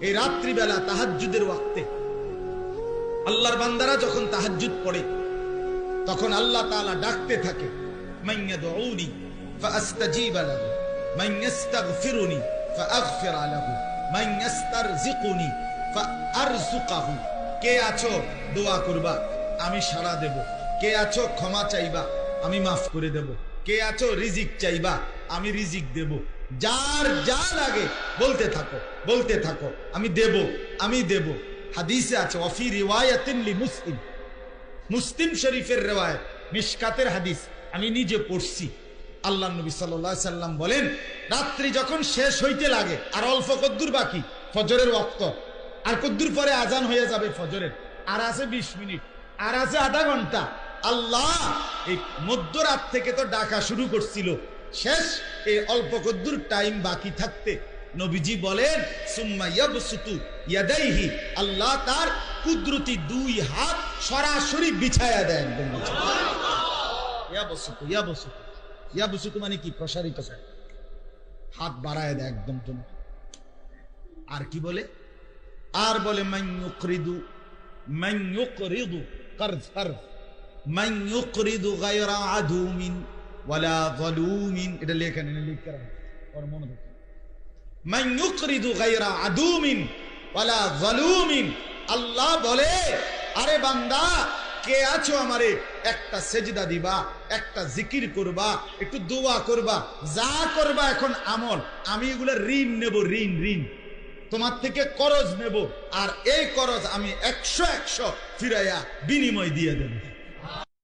এই রাত্রিবেলা তাহাজ্জুদের ওয়াক্তে আল্লাহর বান্দারা যখন তাহাজ্জুদ পড়ে তখন আল্লাহ তাআলা ডাকতে থাকে, মান ইয়াদউনি ফাআস্তাজিবা লাহু, মান ইস্তাগফিরুনি ফাআগফির লাহু, মান ইস্তারজিকুনি ফাআরযুকাহু। কে আছো দোয়া করবা, আমি সাড়া দেব। কে আছো ক্ষমা চাইবা, আমি মাফ করে দেব। কে আছো রিজিক চাইবা, আমি রিজিক দেব। যার যা লাগে বলতে থাকো, বলতে থাকো, আমি দেব, আমি দেব। হাদিসে আছে, ওয়াফি রিওয়ায়াতিন লিমুসলিম, মুসলিম শরীফের রিওয়ায়াত, মিশকাতের হাদিস, আমি নিজে পড়ছি। আল্লাহ নবী সাল্লাল্লাহু আলাইহি সাল্লাম বলেন, রাত্রি যখন শেষ হইতে লাগে, আর অল্প কদ্দুর বাকি ফজরের ওয়াক্ত, আর কদ্দুর পরে আজান হয়ে যাবে ফজরের, আর আছে 20 মিনিট, আর আছে আধা ঘন্টা। আল্লাহ এই মধ্যরাত থেকে তো ডাকা শুরু করছিল, শেষ এই অল্প কদ্দুর টাইম বাকি থাকতে নবীজি বলেন, সুম্মা ইয়াবসুতু ইয়াদাইহি, আল্লাহ তার কুদরতি দুই হাত সরাসরি বিছায়া দেন। ইয়াবসুতু ইয়াবসুতু ইয়াবসুতু মানে কি? প্রসারিত করে, হাত বাড়ায় দেয় একদম। তুমি আর কি বলে? আর বলে মান ইউকরিদু কারজ, মান ইউকরিদু গায়রা আদুমিন ওয়ালা যালুমিন। এটা লেখা নেই, লিখতে রাখো, ওর মনে থাকে। মান ইউকরিদু গায়রা আদুমিন ওয়ালা যালুমিন। আল্লাহ বলে, আরে বান্দা, কে আছো আমারে একটা সেজদা দিবা, একটা জিকির করবা, একটু দোয়া করবা, যা করবা এখন আমল, আমি এগুলো ঋণ নেব, ঋণ ঋণ তোমার থেকে করজ নেব, আর এই করজ আমি 100 ফিরাইয়া বিনিময় দিয়ে দেব।